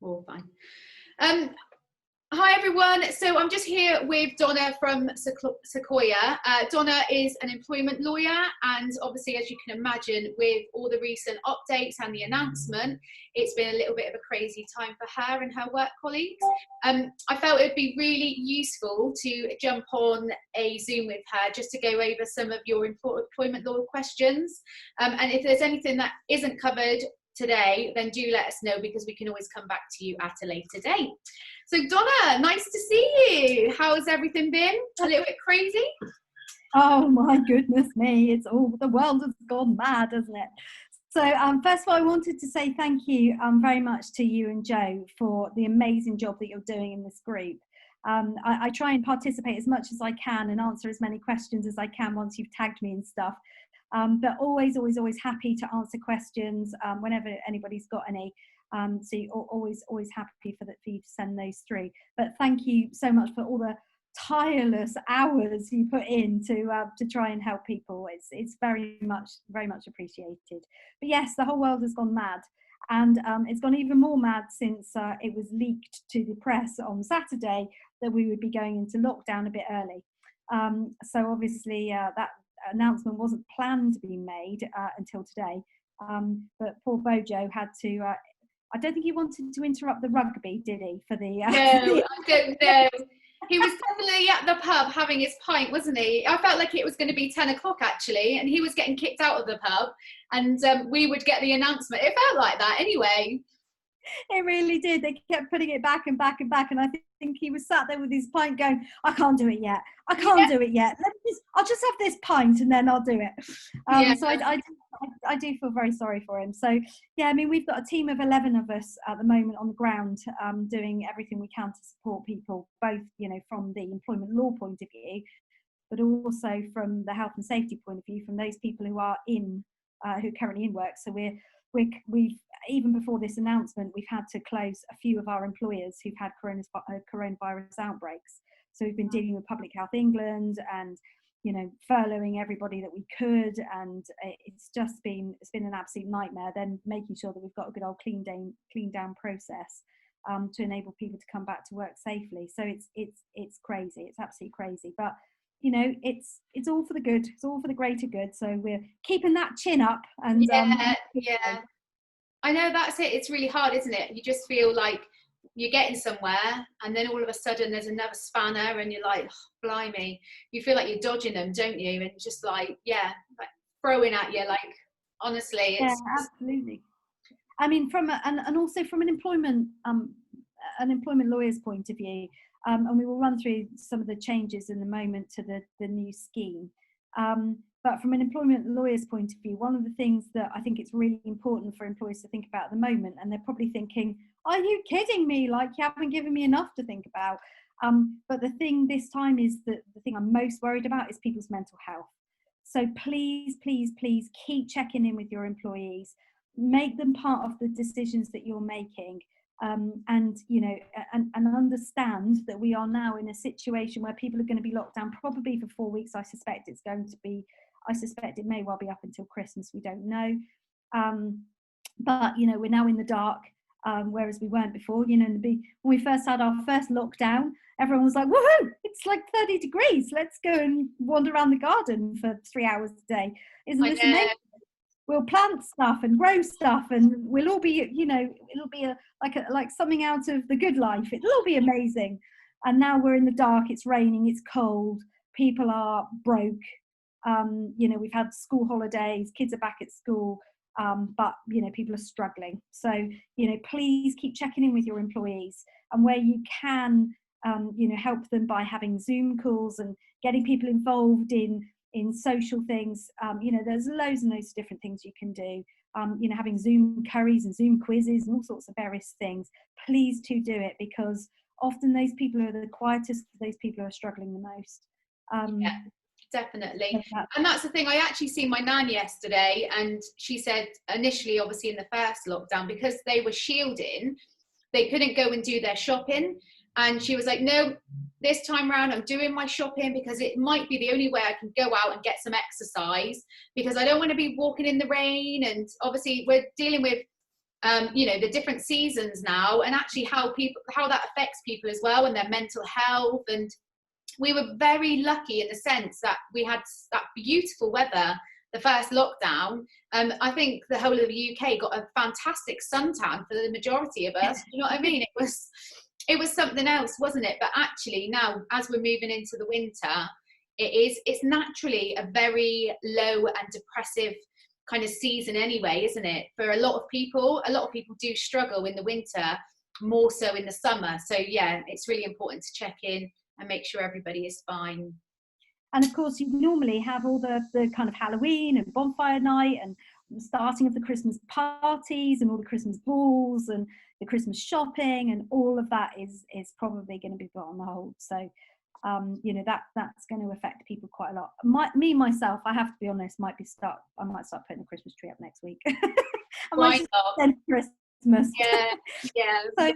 All fine. Hi everyone, so I'm just here with Donna from Sekoya. Donna is an employment lawyer, and obviously, as you can imagine, with all the recent updates and the announcement, it's been a little bit of a crazy time for her and her work colleagues. I felt it would be really useful to jump on a Zoom with her just to go over some of your employment law questions, and if there's anything that isn't covered today, then do let us know, because we can always come back to you at a later date. So Donna, nice to see you. How's everything been? A little bit crazy? Oh my goodness me, it's all, the world has gone mad, hasn't it? So first of all, I wanted to say thank you very much to you and Joe for the amazing job that you're doing in this group. I try and participate as much as I can and answer as many questions as I can once you've tagged me and stuff. But always happy to answer questions whenever anybody's got any. So you're always happy for you to send those through. But thank you so much for all the tireless hours you put in to try and help people. It's very much appreciated. But yes, the whole world has gone mad, and it's gone even more mad since it was leaked to the press on Saturday that we would be going into lockdown a bit early. So obviously that announcement wasn't planned to be made until today, but poor Bojo had to I don't think he wanted to interrupt the rugby, did he? For the no, I don't know. He was definitely at the pub having his pint, wasn't he? I felt like it was going to be 10 o'clock actually, and he was getting kicked out of the pub, and we would get the announcement. It felt like that anyway. It really did. They kept putting it back and back and back, and I think he was sat there with his pint going, I can't do it yet. Do it yet. I'll just have this pint and then I'll do it. So I do feel very sorry for him. So yeah, I mean, we've got a team of 11 of us at the moment on the ground, doing everything we can to support people, both, you know, from the employment law point of view, but also from the health and safety point of view, from those people who are who are currently in work. So we've even before this announcement, we've had to close a few of our employers who've had coronavirus outbreaks. So we've been dealing with Public Health England and, you know, furloughing everybody that we could, and it's been an absolute nightmare. Then making sure that we've got a good old clean down process to enable people to come back to work safely. So it's crazy. It's absolutely crazy, but you know, it's all for the good. It's all for the greater good. So we're keeping that chin up. And yeah. I know, that's it. It's really hard, isn't it? You just feel like you're getting somewhere, and then all of a sudden there's another spanner, and you're like, oh, blimey. You feel like you're dodging them, don't you? And just like, yeah, like throwing at you. Like, honestly, it's absolutely. I mean, and also from an employment lawyer's point of view. And we will run through some of the changes in the moment to the new scheme. But from an employment lawyer's point of view, one of the things that I think it's really important for employers to think about at the moment, and they're probably thinking, are you kidding me? Like, you haven't given me enough to think about. But the thing this time is that the thing I'm most worried about is people's mental health. So please keep checking in with your employees, make them part of the decisions that you're making. And you know, and understand that we are now in a situation where people are going to be locked down probably for 4 weeks. I suspect it may well be up until Christmas. We don't know. But you know, we're now in the dark, whereas we weren't before. You know, when we first had our first lockdown, everyone was like, woohoo, it's like 30 degrees. Let's go and wander around the garden for 3 hours a day. Isn't this amazing? We'll plant stuff and grow stuff, and we'll all be, you know, it'll be like something out of The Good Life. It'll all be amazing. And now we're in the dark. It's raining. It's cold. People are broke. You know, we've had school holidays. Kids are back at school, but you know, people are struggling. So you know, please keep checking in with your employees, and where you can, you know, help them by having Zoom calls and getting people involved in social things. You know, there's loads and loads of different things you can do. You know, having Zoom curries and Zoom quizzes and all sorts of various things. Please do it, because often those people are the quietest, those people who are struggling the most. Yeah, definitely. And that's the thing. I actually seen my nan yesterday, and she said initially, obviously in the first lockdown, because they were shielding, they couldn't go and do their shopping. And she was like, no, this time around I'm doing my shopping, because it might be the only way I can go out and get some exercise, because I don't want to be walking in the rain. And obviously we're dealing with you know, the different seasons now, and actually how that affects people as well, and their mental health. And we were very lucky in the sense that we had that beautiful weather the first lockdown. I think the whole of the UK got a fantastic suntan for the majority of us. You know what I mean? It was something else, wasn't it? But actually now, as we're moving into the winter, it's naturally a very low and depressive kind of season anyway, isn't it? For a lot of people do struggle in the winter more so in the summer. So yeah, it's really important to check in and make sure everybody is fine. And of course, you normally have all the kind of Halloween and bonfire night and the starting of the Christmas parties and all the Christmas balls and the Christmas shopping, and all of that is probably going to be put on hold. So, you know, that's going to affect people quite a lot. Myself, I have to be honest, I might start putting the Christmas tree up next week. I might just send Christmas. Yeah. So,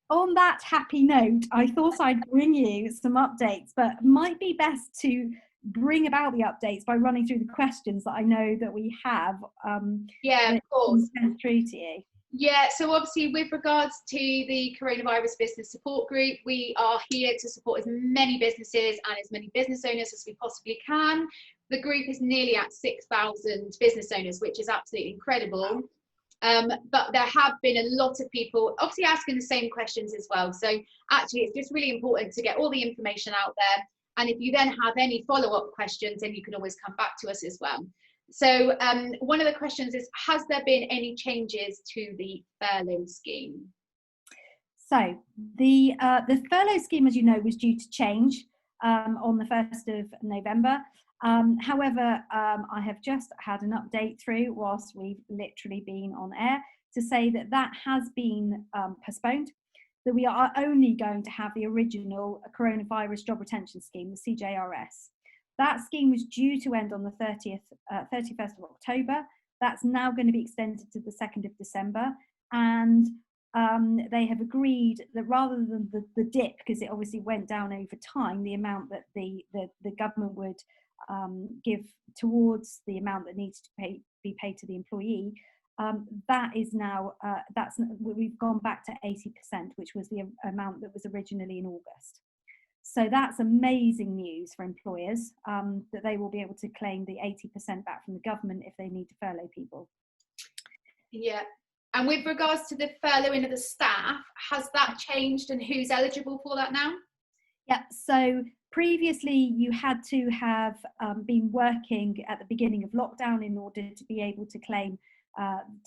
on that happy note, I thought I'd bring you some updates, but it might be best to bring about the updates by running through the questions that I know that we have. Yeah, of course. Sent through to you. Yeah, so obviously with regards to the coronavirus business support group, we are here to support as many businesses and as many business owners as we possibly can. The group is nearly at 6,000 business owners, which is absolutely incredible. But there have been a lot of people obviously asking the same questions as well. So actually, it's just really important to get all the information out there. And if you then have any follow-up questions, then you can always come back to us as well. So one of the questions is, has there been any changes to the furlough scheme? So the furlough scheme, as you know, was due to change on the 1st of November. However, I have just had an update through whilst we've literally been on air to say that has been postponed, that we are only going to have the original Coronavirus Job Retention Scheme, the CJRS. That scheme was due to end on the 31st of October. That's now going to be extended to the 2nd of December. And they have agreed that rather than the dip, because it obviously went down over time, the amount that the government would give towards the amount that needs to be paid to the employee, that is now, we've gone back to 80%, which was the amount that was originally in August. So that's amazing news for employers, that they will be able to claim the 80% back from the government if they need to furlough people. Yeah. And with regards to the furloughing of the staff, has that changed and who's eligible for that now? Yeah, so previously you had to have been working at the beginning of lockdown in order to be able to claim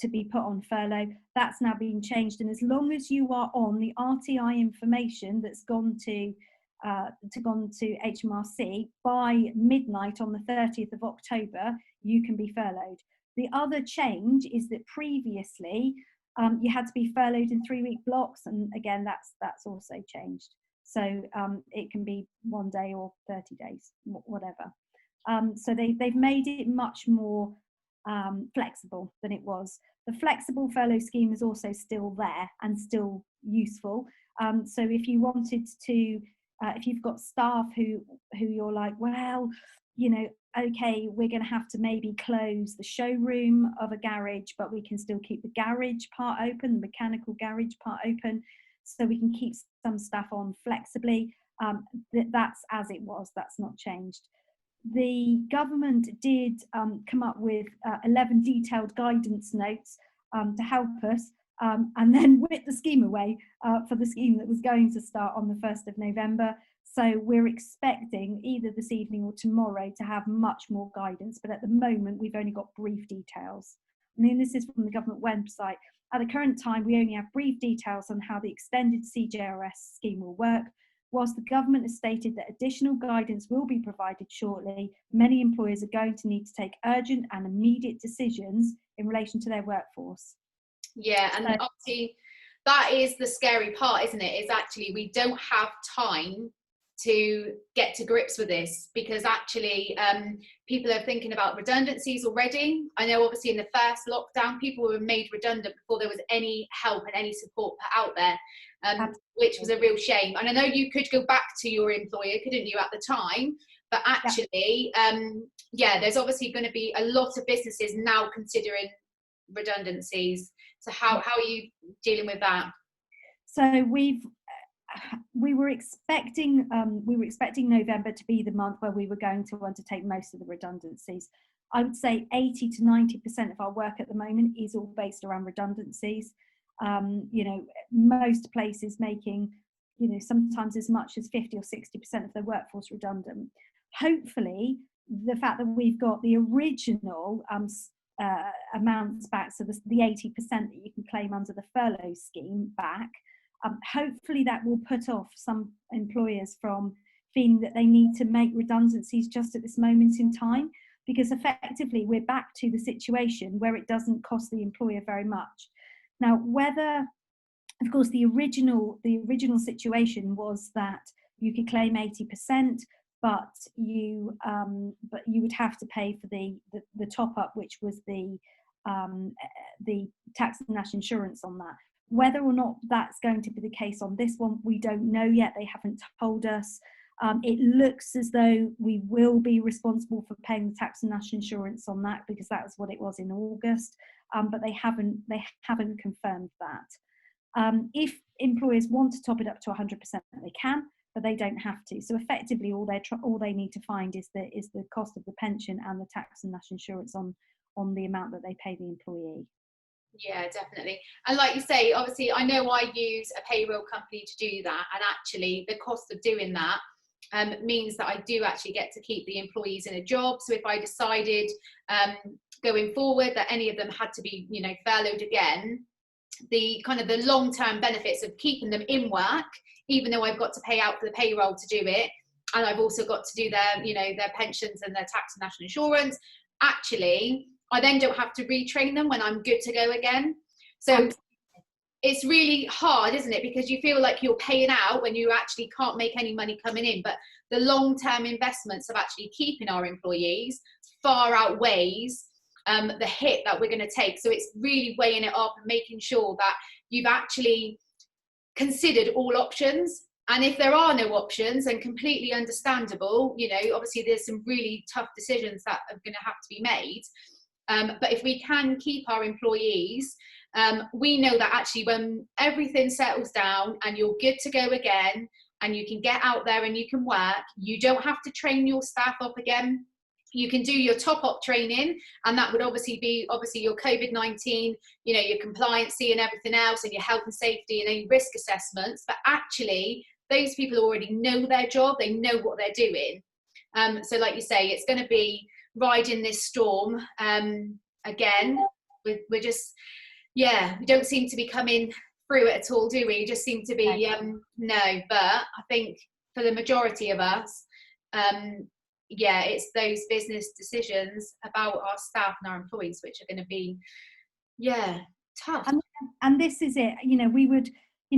to be put on furlough. That's now been changed, and as long as you are on the RTI information that's gone to HMRC by midnight on the 30th of October, you can be furloughed. The other change is that previously you had to be furloughed in 3-week blocks, and again that's also changed. So it can be 1 day or 30 days, whatever. So they've made it much more flexible than it was. The flexible furlough scheme is also still there and still useful. So if you wanted to, if you've got staff who you're like, well, you know, okay, we're going to have to maybe close the showroom of a garage, but we can still keep the garage part open, the mechanical garage part open, so we can keep some stuff on flexibly. That's as it was, that's not changed. The government did come up with 11 detailed guidance notes to help us, and then whip the scheme away for the scheme that was going to start on the 1st of November. So we're expecting either this evening or tomorrow to have much more guidance, but at the moment we've only got brief details. I mean, this is from the government website. At the current time, we only have brief details on how the extended CJRS scheme will work. Whilst the government has stated that additional guidance will be provided shortly, many employers are going to need to take urgent and immediate decisions in relation to their workforce. Yeah, and obviously that is the scary part, isn't it? Is actually we don't have time to get to grips with this, because actually people are thinking about redundancies already. I know obviously in the first lockdown people were made redundant before there was any help and any support put out there, which was a real shame. And I know you could go back to your employer, couldn't you, at the time? But actually, yeah, there's obviously going to be a lot of businesses now considering redundancies. So how are you dealing with that? So we were expecting November to be the month where we were going to undertake most of the redundancies. I would say 80 to 90% of our work at the moment is all based around redundancies. Most places making, sometimes as much as 50 or 60% of their workforce redundant. Hopefully, the fact that we've got the original amounts back, so the 80% that you can claim under the furlough scheme back, hopefully that will put off some employers from feeling that they need to make redundancies just at this moment in time, because effectively we're back to the situation where it doesn't cost the employer very much. Now, of course, the original situation was that you could claim 80%, but you would have to pay for the top up, which was the tax and national insurance on that. Whether or not that's going to be the case on this one, we don't know yet. They haven't told us. It looks as though we will be responsible for paying the tax and national insurance on that, because that was what it was in August, but they haven't confirmed that. If employers want to top it up to 100%, they can, but they don't have to. So effectively, all they need to find is the cost of the pension and the tax and national insurance on the amount that they pay the employee. Yeah, definitely. And like you say, obviously, I know I use a payroll company to do that, and actually the cost of doing that means that I do actually get to keep the employees in a job. So if I decided going forward that any of them had to be, furloughed again, the kind of the long-term benefits of keeping them in work, even though I've got to pay out for the payroll to do it, and I've also got to do their pensions and their tax and national insurance, actually I then don't have to retrain them when I'm good to go again. So it's really hard, isn't it? Because you feel like you're paying out when you actually can't make any money coming in. But the long-term investments of actually keeping our employees far outweighs the hit that we're going to take. So it's really weighing it up and making sure that you've actually considered all options. And if there are no options, and completely understandable, obviously there's some really tough decisions that are going to have to be made. But if we can keep our employees, we know that actually when everything settles down and you're good to go again, and you can get out there and you can work, you don't have to train your staff up again. You can do your top-up training, and that would obviously be your COVID-19, your compliancy and everything else, and your health and safety and any risk assessments. But actually, those people already know their job, they know what they're doing. So like you say, it's going to be riding this storm again. We're just, we don't seem to be coming through it at all, do we? We just seem to be no. But I think for the majority of us, it's those business decisions about our staff and our employees which are going to be tough. And this is it. We would,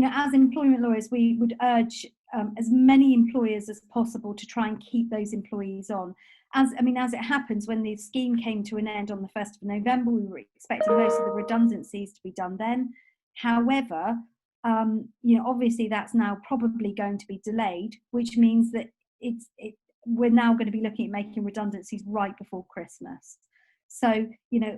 as employment lawyers, we would urge as many employers as possible to try and keep those employees on. As it happens, when the scheme came to an end on the 1st of November, we were expecting most of the redundancies to be done then. However, obviously that's now probably going to be delayed, which means that we're now going to be looking at making redundancies right before Christmas. So,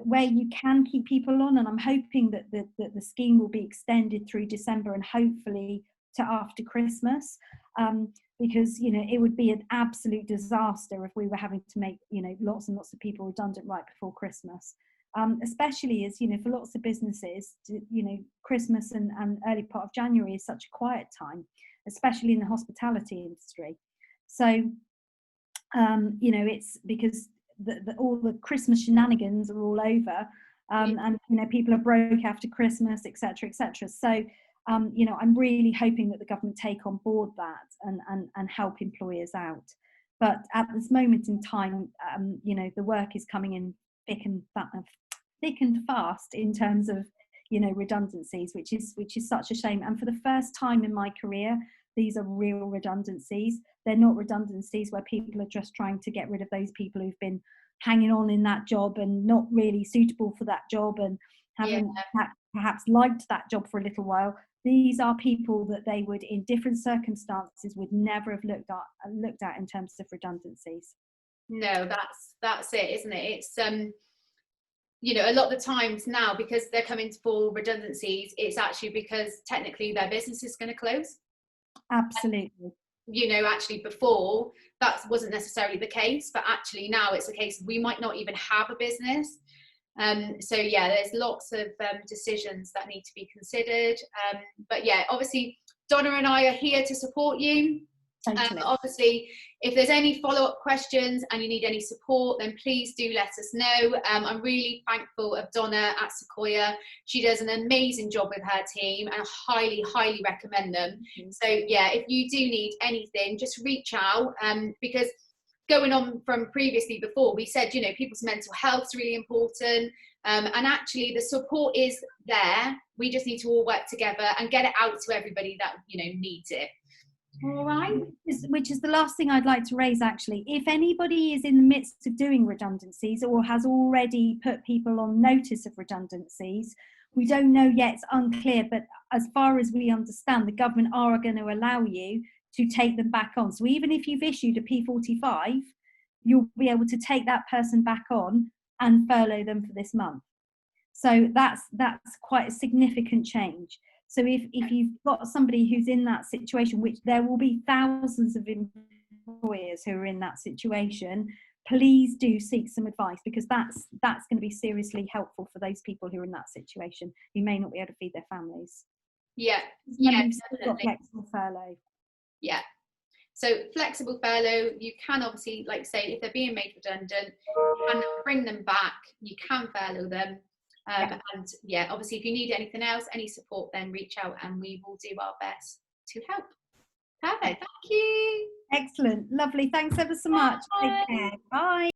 where you can keep people on, and I'm hoping that the scheme will be extended through December and hopefully to after Christmas, because it would be an absolute disaster if we were having to make lots and lots of people redundant right before Christmas, especially as for lots of businesses, Christmas and early part of January is such a quiet time, especially in the hospitality industry. So it's because all the Christmas shenanigans are all over, and people are broke after Christmas, etc. So I'm really hoping that the government take on board that and help employers out. But at this moment in time, the work is coming in thick and fast in terms of redundancies, which is such a shame. And for the first time in my career, these are real redundancies. They're not redundancies where people are just trying to get rid of those people who've been hanging on in that job and not really suitable for that job and haven't perhaps liked that job for a little while. These are people that they would, in different circumstances, would never have looked at in terms of redundancies. No, that's it, isn't it? It's you know, a lot of the times now, because they're coming for redundancies, it's actually because technically their business is going to close. Absolutely. You know, actually before that wasn't necessarily the case, but actually now it's a case we might not even have a business. So yeah, there's lots of decisions that need to be considered. But yeah, obviously Donna and I are here to support you. Totally. Obviously, if there's any follow-up questions and you need any support, then please do let us know. I'm really thankful of Donna at Sekoya. She does an amazing job with her team, and I highly, highly recommend them. So yeah, if you do need anything, just reach out, because going on from previously before, we said, you know, people's mental health is really important. And actually the support is there. We just need to all work together and get it out to everybody that, you know, needs it. All right. Which is the last thing I'd like to raise, actually. If anybody is in the midst of doing redundancies or has already put people on notice of redundancies, we don't know yet, it's unclear, but as far as we understand, the government are going to allow you to take them back on. So even if you've issued a P45, you'll be able to take that person back on and furlough them for this month. So that's quite a significant change. So if you've got somebody who's in that situation, which there will be thousands of employers who are in that situation, please do seek some advice, because that's going to be seriously helpful for those people who are in that situation who may not be able to feed their families. Yeah, yeah, definitely. Flexible furlough. Yeah. So flexible furlough, you can obviously, like say, if they're being made redundant, you can bring them back, you can furlough them. And yeah, obviously if you need anything else, any support, then reach out and we will do our best to help. Perfect. Thank you. Excellent. Lovely. Thanks ever so much. Bye. Take care. Bye.